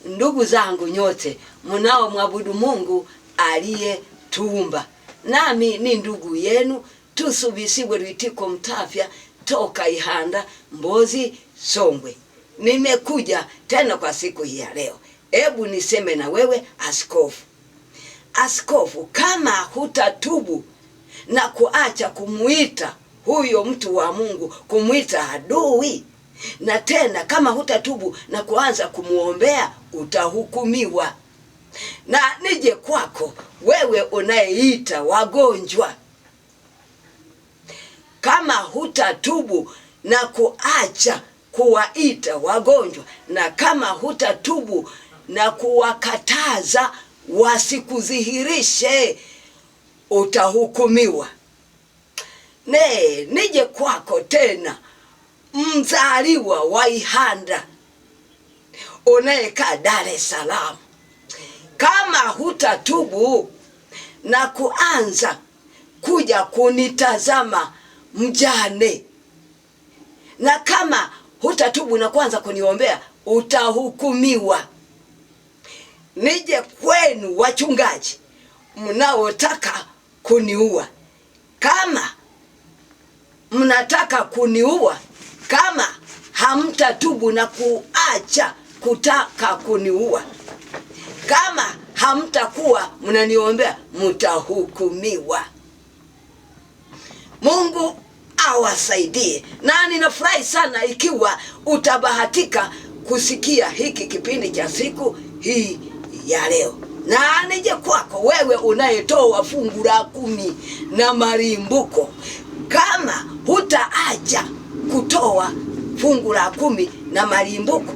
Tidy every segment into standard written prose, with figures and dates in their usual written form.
Ndugu zangu nyote mnao mwabudu Mungu aliyetuumba, nami ni ndugu yenu Tusubisibwe Lwitiko Mtafya toka Ihanda, Mbozi, Songwe. Nimekuja tena kwa siku hii ya leo. Hebu niseme na wewe askofu. Askofu, kama hutatubu na kuacha kumuita huyo mtu wa Mungu, kumuita adui, na tena kama hutatubu na kuanza kumuombea, utahukumiwa. Na nije kwako wewe unayeita wagonjwa, kama hutatubu na kuacha kuwaita wagonjwa, na kama hutatubu na kuwakataza wasikudhihirishe, utahukumiwa. Nije kwako tena mzaliwa wa Ihanda unayekaa Dar es Salaam, kama hutatubu na kuanza kuja kunitazama mjane, na kama hutatubu na kuanza kuniombea, utahukumiwa. Nije kwenu wachungaji mnaotaka kuniua, kama mnataka kuniua, kama hamtatubu na kuacha kutaka kuniua, kama hamtakuwa mnaniombea, mtahukumiwa. Mungu awasaidie. Na ninafurahi sana ikiwa utabahatika kusikia hiki kipindi cha siku hii ya leo. Na nije kwako wewe unayetoa fungu la 10 na malimbuko, kama hutaacha kutoa fungu la 10 na malimbuko,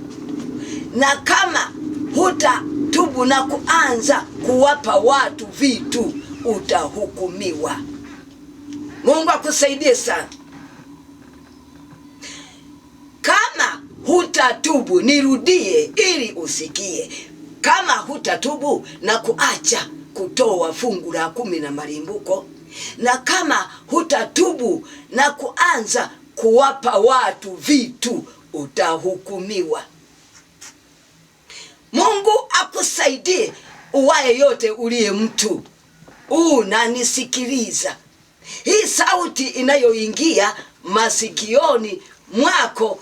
na kama hutatubu na kuanza kuwapa watu vitu, utahukumiwa. Mungu akusaidie sana. Kama hutatubu, nirudie ili usikie, kama hutatubu na kuacha kutoa fungu la 10 na malimbuko, na kama hutatubu na kuanza kuwapa watu vitu, utahukumiwa. Mungu akusaidie uwaye yote uliye mtu unanisikiliza. Hii sauti inayoingia masikioni mwako,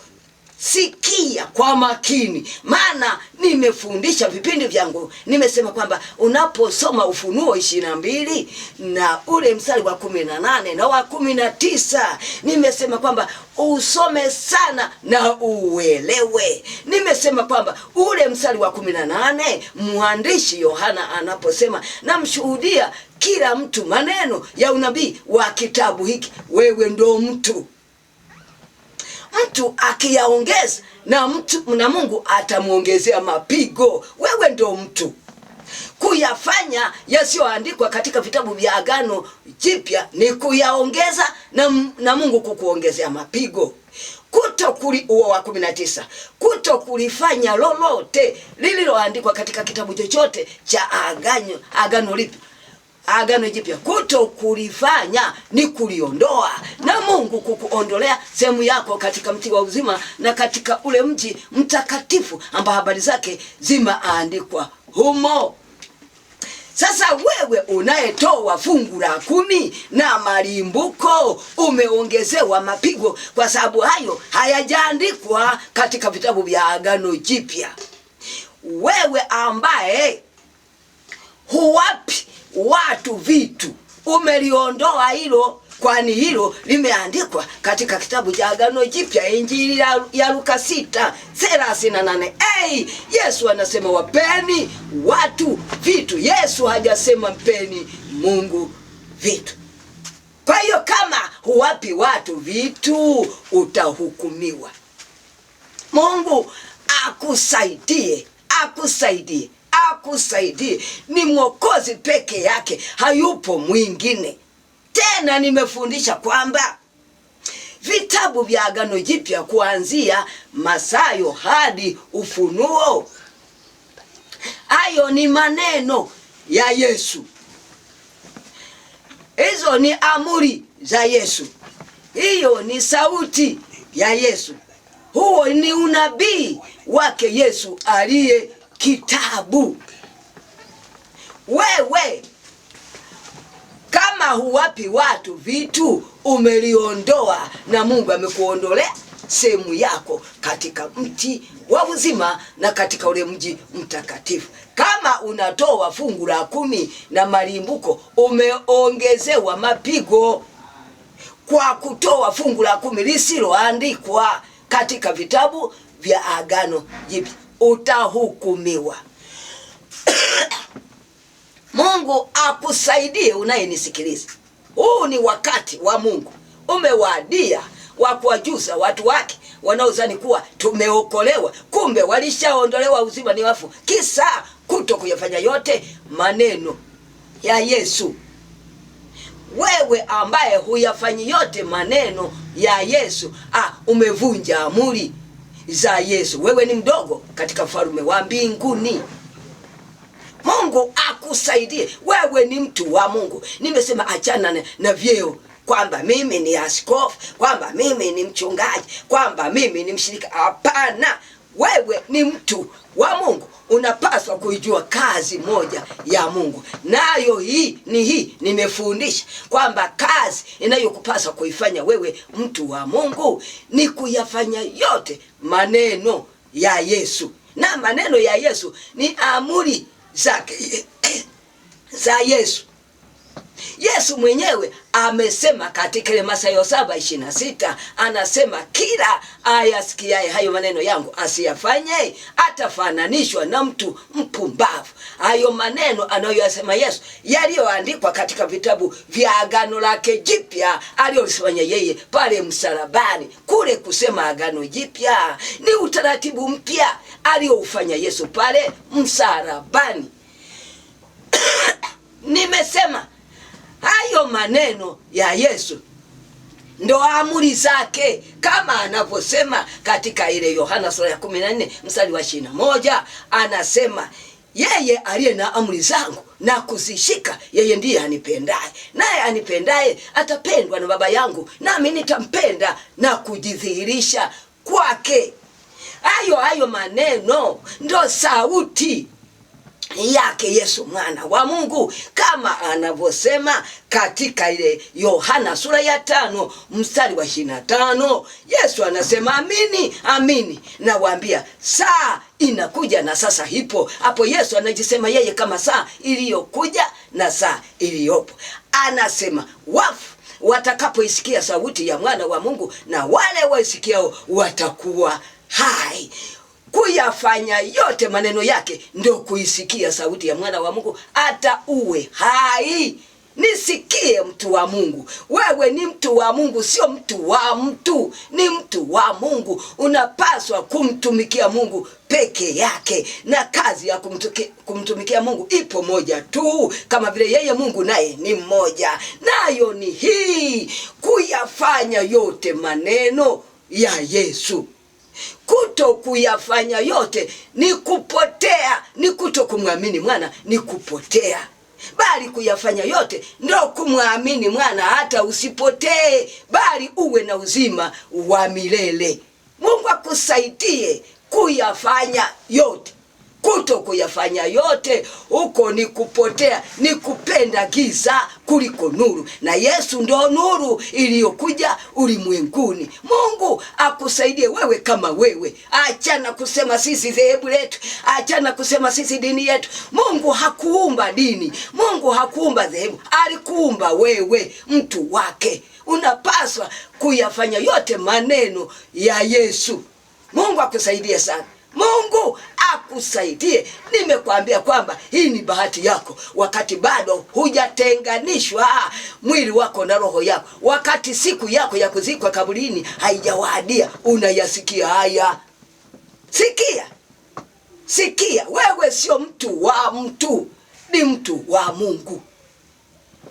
sikia kwa makini, maana nimefundisha vipindi vyangu, nimesema kwamba unaposoma Ufunuo 22 na ule mstari wa 18 na wa 19, nimesema kwamba usome sana na uelewe. Nimesema kwamba ule mstari wa 18 mwandishi Yohana anaposema, namshuhudia kila mtu maneno ya unabii wa kitabu hiki. Wewe ndo mtu. Mtu akiyaongeza na Mungu atamuongezea mapigo. Wewe ndo mtu. Kuyafanya yasiyoandikwa katika vitabu vya Agano Jipya ni kuyaongeza na Mungu kukuongezea mapigo. Uo wa 19, kutokulifanya lolote lililoandikwa katika kitabu chochote cha Agano lipi? Agano Jipya. Kutokulifanya ni kuliondoa, na Mungu kukuondolea sehemu yako katika mti wa uzima na katika ule mji mtakatifu ambao habari zake zimeandikwa humo. Sasa wewe unayetoa fungu la 10 na malimbuko, umeongezewa mapigo, kwa sababu hayo hayajaandikwa katika vitabu vya Agano Jipya. Wewe ambaye huwapi watu vitu, umeliondoa hilo, kwani hilo limeandikwa katika kitabu cha Agano Jipya, Injili ya Luka 6:38. Yesu anasema wapeni watu vitu. Yesu hajasema mpeni Mungu vitu. Kwa hiyo kama huwapi watu vitu, utahukumiwa. Mungu akusaidie, akusaidie, akusaidie. Ni Mwokozi peke yake, hayupo mwingine. Tena nimefundisha kwamba vitabu vya Agano Jipya kuanzia Mathayo hadi Ufunuo, hayo ni maneno ya Yesu. Hizo ni amri za Yesu. Hiyo ni sauti ya Yesu. Huo ni unabii wake Yesu aliye kitabu. Wewe kama huwapi watu vitu, umeliondoa na Mungu amekuondolea sehemu yako katika mti wa uzima na katika ule mji mtakatifu. Kama unatoa fungu la 10 na malimbuko, umeongezewa mapigo kwa kutoa fungu la 10 lisiloandikwa katika vitabu vya Agano Jipya. Utahukumiwa. Mungu akusaidie unayenisikiliza. Huu ni wakati wa Mungu umewadia wa kuwajuza watu wake wanaozani kuwa tumeokolewa, kumbe walishaondolewa uzima ni wafu, kisa kuto kuyafanya yote maneno ya Yesu. Wewe ambaye huyafanyi yote maneno ya Yesu, umevunja amri za Yesu. Wewe ni mdogo katika ufalme wa mbinguni. Mungu akusaidie. Wewe ni mtu wa Mungu. Nimesema achana na vyeo, kwamba mimi ni askofu, kwamba mimi ni mchungaji, kwamba mimi ni mshirika. Hapana, wewe ni mtu wa Mungu. Unapaswa kuijua kazi moja ya Mungu, nayo hii nimefundisha kwamba kazi inayokupaswa kuifanya wewe mtu wa Mungu ni kuyafanya yote maneno ya Yesu. Na maneno ya Yesu ni amri zake za Yesu. Yesu mwenyewe amesema katika ile Mathayo 7:26, anasema kila ayasikiaye hayo maneno yangu asiyafanye atafananishwa na mtu mpumbavu. Hayo maneno anayoyasema Yesu yaliyoandikwa katika vitabu vya Agano lake Jipya aliyosifanya yeye pale msalabani. Kule kusema Agano Jipya ni utaratibu mpya aliyoufanya Yesu pale msalabani. Nimesema hayo maneno ya Yesu ndo amri zake, kama anavyosema katika ile Yohana sura ya 14 mstari wa 21, anasema yeye aliye na amri zangu na kuzishika, yeye ndiye anipendaye, naye anipendaye atapendwa na Baba yangu, nami nitampenda na kujidhihirisha kwake. Hayo maneno ndo sauti yake Yesu mwana wa Mungu, kama anavyosema katika ile Yohana sura ya 5 mstari wa 25. Yesu anasema amini amini nawaambia, saa inakuja na sasa hipo. Hapo Yesu anajisema yeye kama saa iliyokuja na saa iliyopo. Anasema wafu watakapoisikia sauti ya mwana wa Mungu, na wale waisikiao watakuwa hai. Kuyafanya yote maneno yake ndio kuisikia sauti ya mwana wa Mungu, hata uwe hai. Nisikie mtu wa Mungu, wewe ni mtu wa Mungu, sio mtu wa mtu, ni mtu wa Mungu. Unapaswa kumtumikia Mungu peke yake, na kazi ya kumtumikia Mungu ipo moja tu, kama vile yeye Mungu naye ni mmoja, nayo ni hii: kuyafanya yote maneno ya Yesu. Kuto kuyafanya yote ni kupotea, ni kuto kumwamini mwana, ni kupotea. Bali kuyafanya yote ndio kumwamini mwana, hata usipotee, bali uwe na uzima wa milele. Mungu akusaidie kuyafanya yote. Kuto kuyafanya yote huko ni kupotea, ni kupenda giza kuliko nuru, na Yesu ndo nuru iliyokuja ulimwenguni. Mungu akusaidie wewe kama wewe. Achana kusema sisi dhehebu letu, achana kusema sisi dini yetu. Mungu hakuumba dini, Mungu hakuumba dhehebu, alikuumba wewe mtu wake. Unapaswa kuyafanya yote maneno ya Yesu. Mungu akusaidie sana. Mungu akusaidie. Nimekwambia kwamba hii ni bahati yako, wakati bado hujatenganishwa mwili wako na roho yako, wakati siku yako ya kuzikwa kaburini haijawadia. Unayasikia haya? Sikia, wewe sio mtu wa mtu, ni mtu wa Mungu.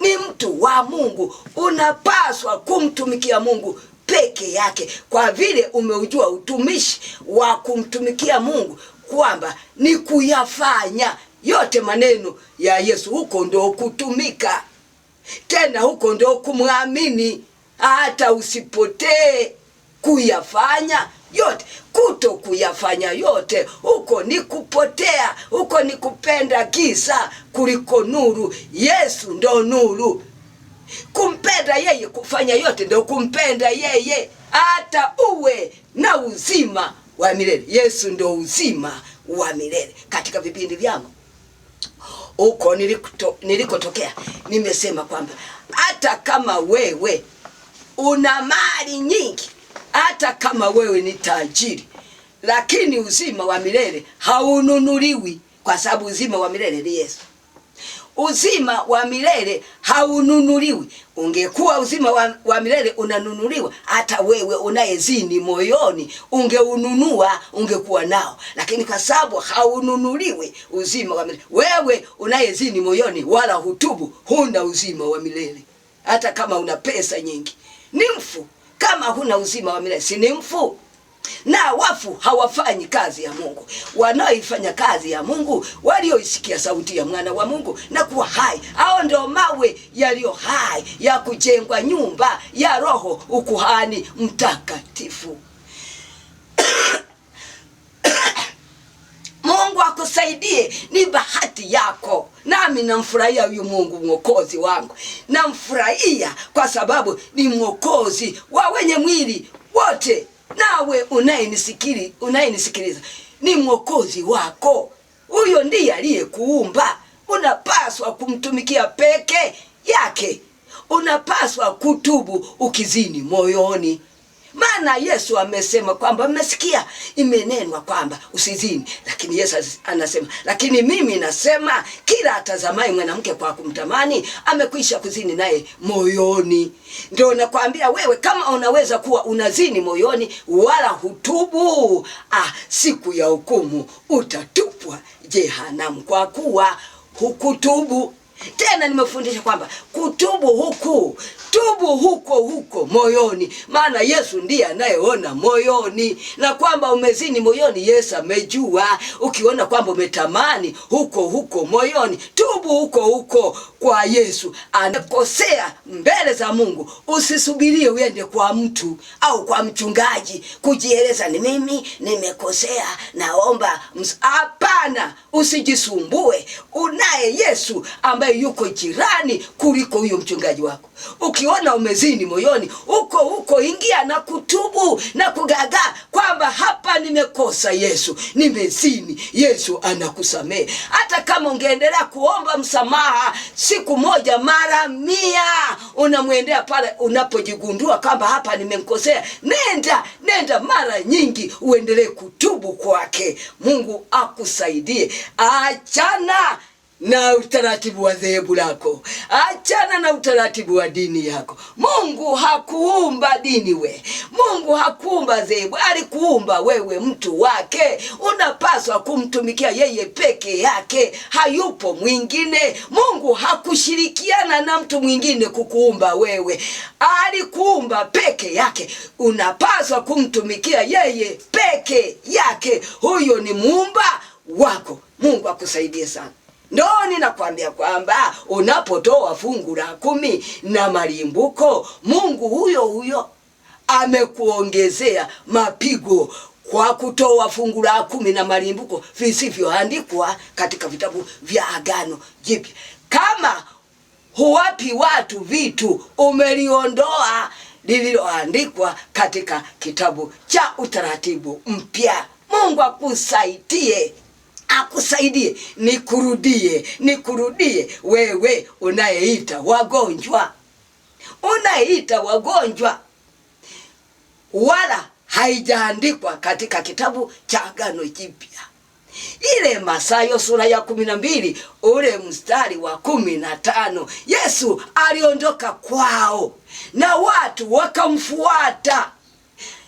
Ni mtu wa Mungu. Unapaswa kumtumikia Mungu peke yake, kwa vile umeujua utumishi wa kumtumikia Mungu kwamba ni kuyafanya yote maneno ya Yesu. Huko ndo kutumika, tena huko ndo kumwamini, hata usipotee. Kuyafanya yote. Kuto kuyafanya yote, huko ni kupotea, huko ni kupenda giza kuliko nuru. Yesu ndo nuru. Kumpenda yeye, kufanya yote ndo kumpenda yeye, hata uwe na uzima wa milele. Yesu ndo uzima wa milele. Katika vipindi vyangu huko nilikotokea nimesema kwamba hata kama wewe una mali nyingi, hata kama wewe ni tajiri, lakini uzima wa milele haununuliwi, kwa sababu uzima wa milele ni Yesu. Uzima wa milele haununuliwi. Ungekuwa uzima wa milele unanunuliwa, hata wewe unayezini moyoni ungeununua, ungekuwa nao. Lakini kwa sababu haununuliwi uzima wa milele, wewe unayezini moyoni wala hutubu, huna uzima wa milele. Hata kama una pesa nyingi, ni mfu. Kama huna uzima wa milele, si ni mfu? Na wafu hawafanyi kazi ya Mungu. Wanaoifanya kazi ya Mungu, walioisikia sauti ya mwana wa Mungu na kuwa hai, hao ndio mawe yaliyo hai ya kujengwa nyumba ya Roho, ukuhani mtakatifu. Mungu akusaidie, ni bahati yako. Nami namfurahia huyu Mungu mwokozi wangu. Namfurahia kwa sababu ni mwokozi wa wenye mwili wote. Nawe unayenisikiliza, ni mwokozi wako. Huyo ndiye aliyekuumba. Unapaswa kumtumikia peke yake. Unapaswa kutubu ukizini moyoni. Maana Yesu amesema kwamba, mmesikia imenenwa kwamba usizini. Lakini Yesu anasema, lakini mimi nasema kila atazamaye mwanamke kwa kumtamani amekwisha kuzini naye moyoni. Ndio nakwambia wewe, kama unaweza kuwa unazini moyoni wala hutubu, siku ya hukumu utatupwa jehanamu, kwa kuwa hukutubu. Tena nimefundisha kwamba kutubu tubu huko moyoni, maana Yesu ndiye anayeona moyoni. Na kwamba umezini moyoni, Yesu amejua. Ukiona kwamba umetamani huko moyoni, tubu huko kwa Yesu. Anakosea mbele za Mungu, usisubirie uende kwa mtu au kwa mchungaji kujieleza, ni mimi nimekosea, naomba. Hapana, usijisumbue. Unaye Yesu ambaye yuko jirani kuliko huyo mchungaji wako. Ukiona umezini moyoni, huko ingia na kutubu na kugaga kwamba hapa nimekosa, Yesu nimezini. Yesu anakusamehe. Hata kama ungeendelea kuomba msamaha siku moja mara 100, unamwendea pale unapojigundua kwamba hapa nimemkosea. Nenda mara nyingi, uendelee kutubu kwake. Mungu akusaidie. Achana na utaratibu wa dhehebu lako. Achana na utaratibu wa dini yako. Mungu hakuumba dini we. Mungu hakuumba dhehebu. Alikuumba wewe mtu wake. Unapaswa kumtumikia yeye peke yake. Hayupo mwingine. Mungu hakushirikiana na mtu mwingine kukuumba wewe. Alikuumba peke yake. Unapaswa kumtumikia yeye peke yake. Huyo ni muumba wako. Mungu akusaidie sana. Ndio ninakwambia kwamba unapotoa fungu la 10 na malimbuko, Mungu huyo amekuongezea mapigo kwa kutoa fungu la 10 na malimbuko visivyoandikwa katika vitabu vya Agano Jipya. Kama huwapi watu vitu, umeliondoa lililoandikwa katika kitabu cha utaratibu mpya. Mungu akusaidie. Nikurudie wewe unayeita wagonjwa, wala haijaandikwa katika kitabu cha Agano Jipya. Ile Mathayo sura ya 12 ule mstari wa 15, Yesu aliondoka kwao na watu wakamfuata.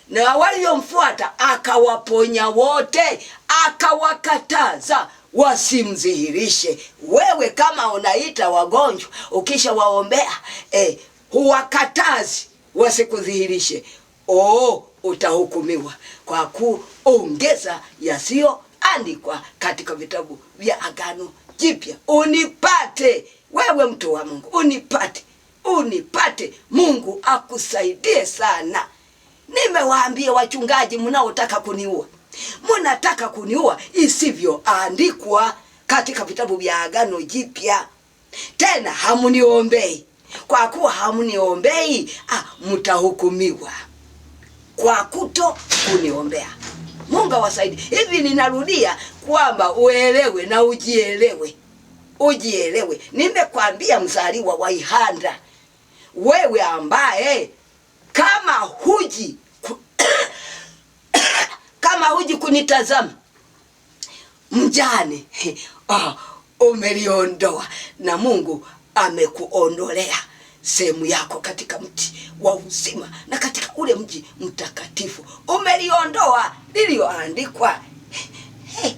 Na waliomfuata akawaponya wote, akawakataza wasimdhihirishe. Wewe kama unaita wagonjwa, ukisha waombea huwakatazi wasikudhihirishe, utahukumiwa kwa kuongeza yasiyoandikwa katika vitabu vya Agano Jipya. Unipate wewe mtu wa Mungu, unipate. Mungu akusaidie sana. Nimewaambia wachungaji mnaotaka kuniua, mnataka kuniua isivyoandikwa katika vitabu vya Agano Jipya. Tena hamuniombei. Kwa kuwa hamuniombei, mtahukumiwa kwa kuto kuniombea. Mungu awasaidie. Hivi ninarudia kwamba uelewe na ujielewe. Ujielewe. Nimekwambia mzaliwa wa Ihanda, wewe ambaye kama huji kama huji kunitazama, mjane umeliondoa, na Mungu amekuondolea sehemu yako katika mti wa uzima na katika ule mji mtakatifu. Umeliondoa lilioandikwa.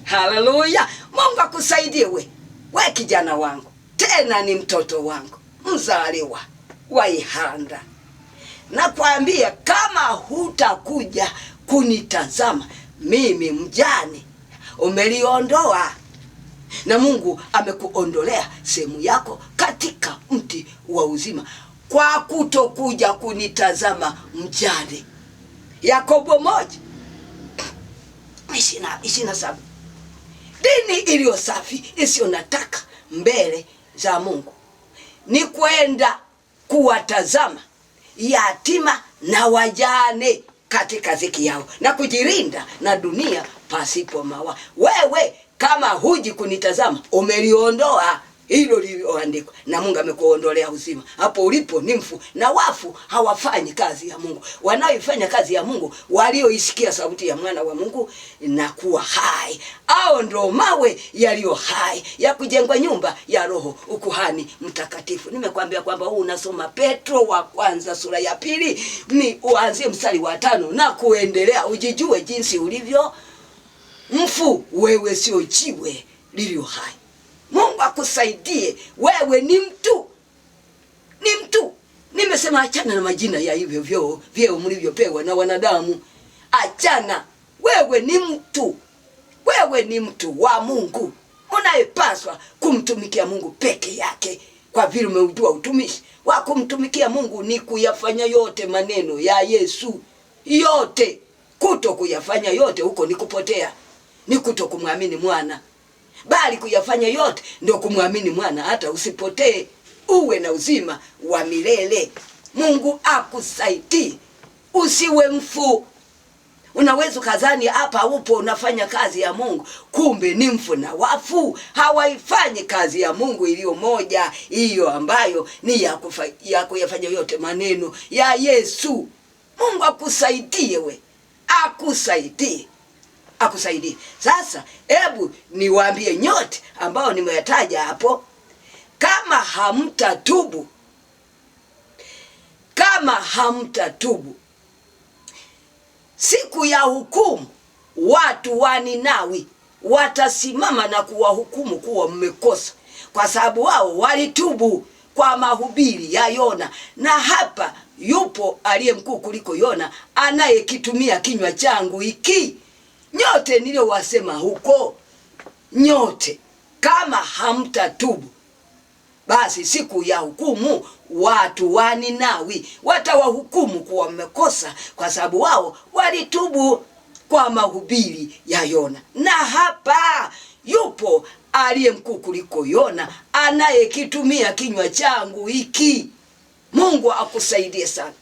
Haleluya! Mungu akusaidie we kijana wangu, tena ni mtoto wangu mzaliwa wa Ihanda. Nakwambia kama hutakuja kunitazama mimi mjane, umeliondoa, na Mungu amekuondolea sehemu yako katika mti wa uzima kwa kutokuja kunitazama mjane. Yakobo 1:27. Dini iliyo safi isiyo nataka mbele za Mungu ni kwenda kuwatazama yatima na wajane katika dhiki yao na kujirinda na dunia pasipo mawa. Wewe kama huji kunitazama, umeliondoa hilo lilioandikwa, na Mungu amekuondolea uzima. Hapo ulipo ni mfu, na wafu hawafanyi kazi ya Mungu. Wanaoifanya kazi ya Mungu walioisikia sauti ya mwana wa Mungu na kuwa hai. Hao ndio mawe yaliyo hai ya kujengwa nyumba ya roho, ukuhani mtakatifu. Nimekwambia kwamba huu unasoma Petro wa kwanza sura ya 2, ni uanzie mstari wa 5 na kuendelea, ujijue jinsi ulivyo mfu. Wewe sio jiwe lilio hai. Mungu akusaidie. Wewe ni mtu. Ni mtu. Nimesema achana na majina ya hivyo vyeo mlivyopewa na wanadamu. Achana. Wewe ni mtu. Wewe ni mtu wa Mungu, unayepaswa kumtumikia Mungu peke yake, kwa vile umeujua utumishi wa kumtumikia Mungu ni kuyafanya yote maneno ya Yesu. Yote. Kuto kuyafanya yote huko ni kupotea, ni kuto kumwamini mwana. Bali kuyafanya yote ndio kumwamini mwana, hata usipotee, uwe na uzima wa milele. Mungu akusaidie. Usiwe mfu. Unaweza kazani hapa upo unafanya kazi ya Mungu, kumbe ni mfu, na wafu hawaifanyi kazi ya Mungu iliyo moja, hiyo ambayo ni ya kuyafanya yote maneno ya Yesu. Mungu akusaidie we. Akusaidie. Akusaidie. Sasa hebu niwaambie nyote ambao nimeyataja hapo, kama hamtatubu, siku ya hukumu watu wa Ninawi watasimama na kuwahukumu kuwa mmekosa, kwa sababu wao walitubu kwa mahubiri ya Yona. Na hapa yupo aliye mkuu kuliko Yona, anayekitumia kinywa changu hiki. Nyote niliowasema huko, nyote kama hamtatubu, basi siku ya hukumu watu wa Ninawi watawahukumu kuwa mmekosa, kwa sababu wao walitubu kwa mahubiri ya Yona. Na hapa yupo aliye mkuu kuliko Yona, anayekitumia kinywa changu hiki. Mungu akusaidie sana.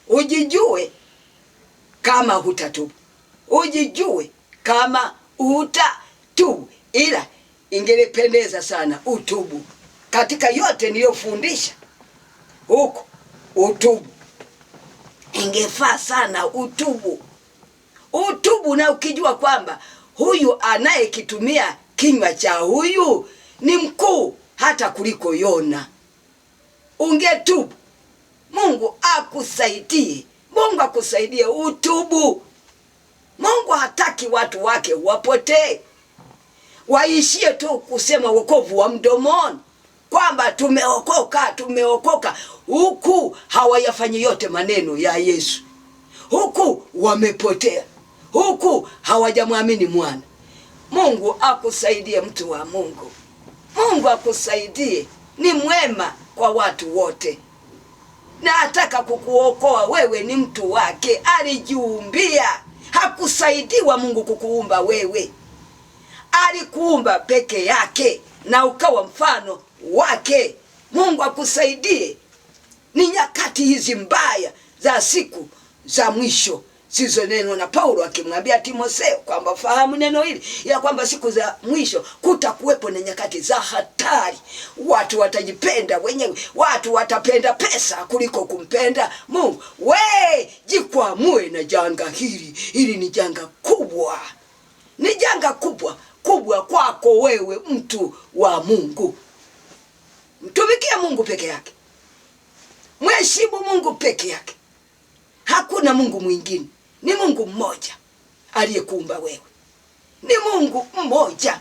Ujijue kama hutatubu. Ujijue kama hutatubu. Ila ingelependeza sana utubu. Katika yote niliyofundisha huko, utubu. Ingefaa sana utubu. Utubu, na ukijua kwamba huyu anayekitumia kinywa cha huyu ni mkuu hata kuliko Yona, ungetubu. Mungu akusaidie. Mungu akusaidie utubu. Mungu hataki watu wake wapotee, waishie tu kusema wokovu wa mdomoni kwamba tumeokoka, huku hawayafanyi yote maneno ya Yesu. Huku wamepotea, huku hawajamwamini mwana. Mungu akusaidie mtu wa Mungu. Mungu akusaidie. Ni mwema kwa watu wote. na ataka kukuokoa. Wewe ni mtu wake, alijiumbia. Hakusaidiwa Mungu kukuumba wewe, alikuumba peke yake na ukawa mfano wake. Mungu akusaidie. Ni nyakati hizi mbaya za siku za mwisho sizo neno na Paulo akimwambia Timotheo kwamba fahamu neno hili ya kwamba siku za mwisho kutakuwepo na nyakati za hatari. Watu watajipenda wenyewe, watu watapenda pesa kuliko kumpenda Mungu. Jikwamue na janga hili. Hili ni janga kubwa, ni janga kubwa kwako wewe, mtu wa Mungu. Mtumikia Mungu peke yake, mheshimu Mungu peke yake. Hakuna Mungu mwingine, ni Mungu mmoja aliyekuumba wewe. Ni Mungu mmoja,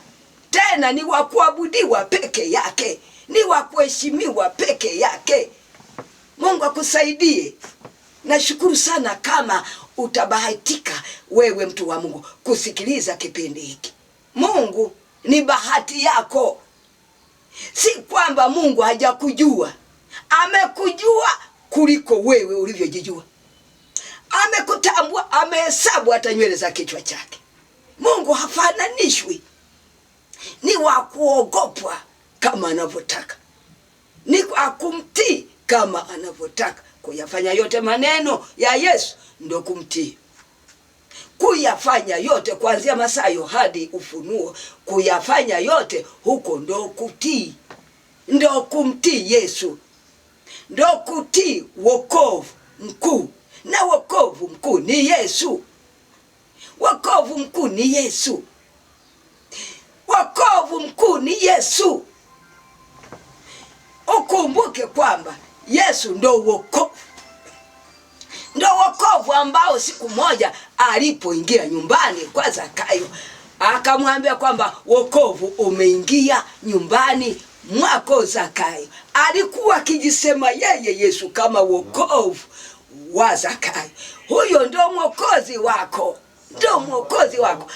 tena ni wa kuabudiwa peke yake, ni wa kuheshimiwa peke yake. Mungu akusaidie. Nashukuru sana kama utabahatika wewe mtu wa Mungu kusikiliza kipindi hiki. Mungu ni bahati yako. Si kwamba Mungu hajakujua, amekujua kuliko wewe ulivyojijua. Amekutambua, amehesabu hata nywele za kichwa chake. Mungu hafananishwi, ni wa kuogopwa kama anavyotaka, ni wa kumtii kama anavyotaka. Kuyafanya yote maneno ya Yesu ndo kumtii. Kuyafanya yote kuanzia Mathayo hadi Ufunuo, kuyafanya yote huko ndo kutii, ndo kumtii Yesu, ndo kutii wokovu mkuu. Na wokovu mkuu ni Yesu. Wokovu mkuu ni Yesu. Wokovu mkuu ni Yesu. Ukumbuke kwamba Yesu ndo wokovu. Ndo wokovu ambao siku moja alipoingia nyumbani kwa Zakayo, akamwambia kwamba wokovu umeingia nyumbani mwako Zakayo. Alikuwa akijisema yeye Yesu kama wokovu wa Zakayo. Huyo ndo mwokozi wako, ndo mwokozi wako.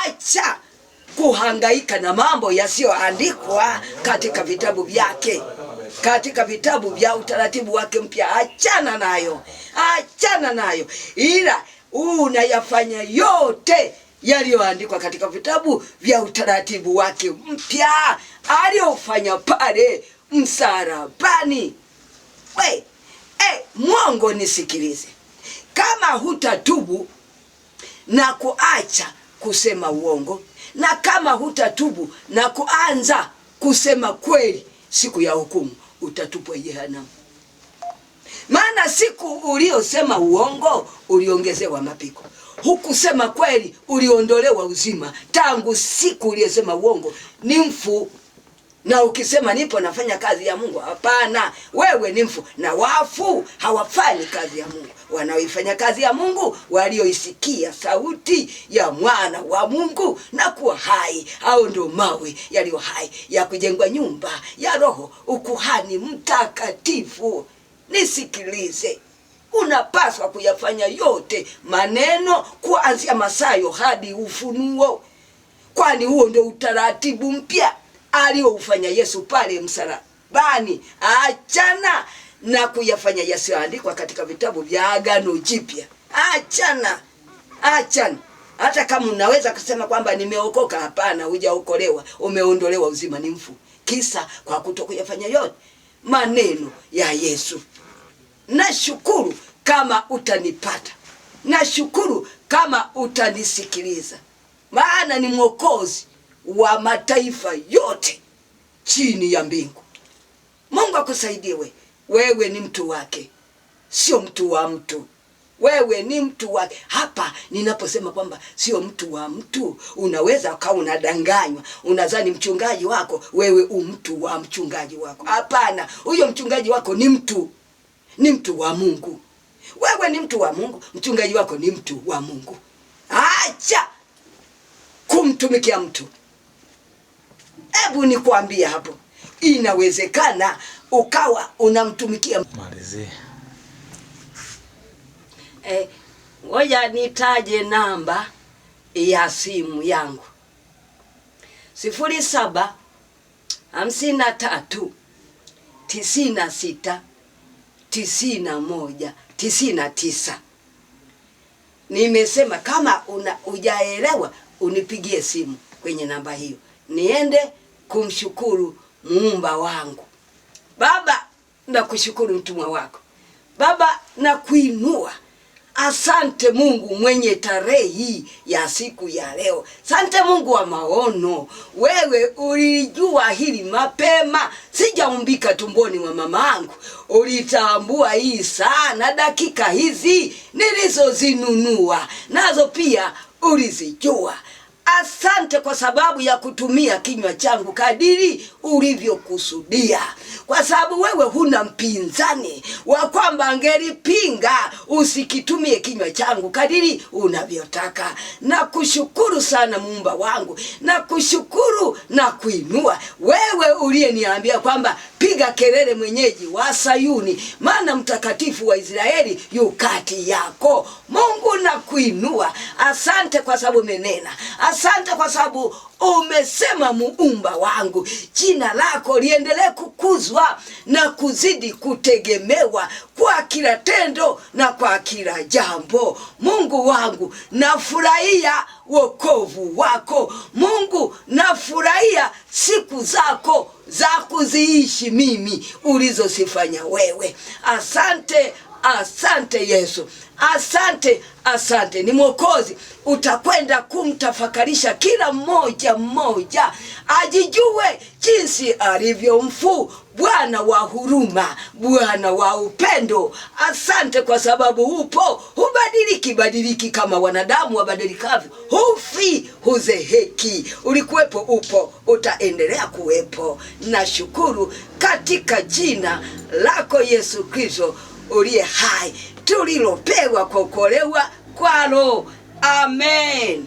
Acha kuhangaika na mambo yasiyoandikwa katika vitabu vyake, katika vitabu vya utaratibu wake mpya. Achana nayo, achana nayo, ila unayafanya yote yaliyoandikwa katika vitabu vya utaratibu wake mpya aliyofanya pale msalabani. Mwongo, nisikilize. Kama hutatubu na kuacha kusema uongo, na kama hutatubu na kuanza kusema kweli, siku ya hukumu utatupwa jehanamu. Maana siku uliosema uongo uliongezewa mapigo, hukusema kweli uliondolewa uzima. Tangu siku uliyosema uongo ni mfu. Na ukisema nipo nafanya kazi ya Mungu, hapana, wewe ni mfu. Na wafu hawafanyi kazi ya Mungu. Wanaoifanya kazi ya Mungu walioisikia sauti ya mwana wa Mungu na kuwa hai. Hao ndio mawe yaliyo hai ya kujengwa nyumba ya roho, ukuhani mtakatifu. Nisikilize, unapaswa kuyafanya yote maneno kuanzia Mathayo hadi Ufunuo, kwani huo ndio utaratibu mpya aliyoufanya Yesu pale msalabani. Achana na kuyafanya yasiyoandikwa katika vitabu vya Agano Jipya. Achana. Hata kama unaweza kusema kwamba nimeokoka, hapana, hujaokolewa, umeondolewa uzima, ni mfu. Kisa kwa kutokuyafanya yote maneno ya Yesu. Nashukuru kama utanipata, nashukuru kama utanisikiliza, maana ni mwokozi wa mataifa yote chini ya mbingu. Mungu akusaidie. Wewe ni mtu wake, sio mtu wa mtu. Wewe ni mtu wake. Hapa ninaposema kwamba sio mtu wa mtu, unaweza ukawa unadanganywa, unadhani mchungaji wako wewe mtu wa mchungaji wako. Hapana, huyo mchungaji wako ni mtu, ni mtu wa Mungu. Wewe ni mtu wa Mungu, mchungaji wako ni mtu wa Mungu. Acha kumtumikia mtu. Hebu nikwambie hapo, inawezekana ukawa unamtumikia. Malizie. Ngoja nitaje namba ya simu yangu. 0753 96 9199. Nimesema kama hujaelewa unipigie simu kwenye namba hiyo, niende kumshukuru muumba wangu. Baba, nakushukuru mtumwa wako. Baba, nakuinua. Asante Mungu mwenye tarehe hii ya siku ya leo. Asante Mungu wa maono. Wewe ulijua hili mapema, sijaumbika tumboni mwa mamangu. Ulitambua hii saa na dakika hizi nilizozinunua, nazo pia ulizijua. Asante kwa sababu ya kutumia kinywa changu kadiri ulivyokusudia, kwa sababu wewe huna mpinzani wa kwamba angelipinga usikitumie kinywa changu kadiri unavyotaka. Na kushukuru sana muumba wangu, na kushukuru na kuinua. Wewe uliyeniambia kwamba piga kelele mwenyeji wa Sayuni, maana mtakatifu wa Israeli yu kati yako. Mungu, na kuinua. Asante kwa sababu umenena. Asante kwa sababu umesema muumba wangu. Jina lako liendelee kukuzwa na kuzidi kutegemewa kwa kila tendo na kwa kila jambo. Mungu wangu, nafurahia wokovu wako. Mungu, nafurahia siku zako za kuziishi mimi ulizosifanya wewe. Asante, asante Yesu. Asante, asante. Ni Mwokozi, utakwenda kumtafakarisha kila mmoja ajijue jinsi alivyo mfu, Bwana wa huruma, Bwana wa upendo. Asante kwa sababu upo, badiliki kama wanadamu wabadilikavyo. Hufi, huzeheki. Ulikuwepo, upo, utaendelea kuwepo. Nashukuru katika jina lako Yesu Kristo uliye hai, tulilopewa kuokolewa kwalo. Amen.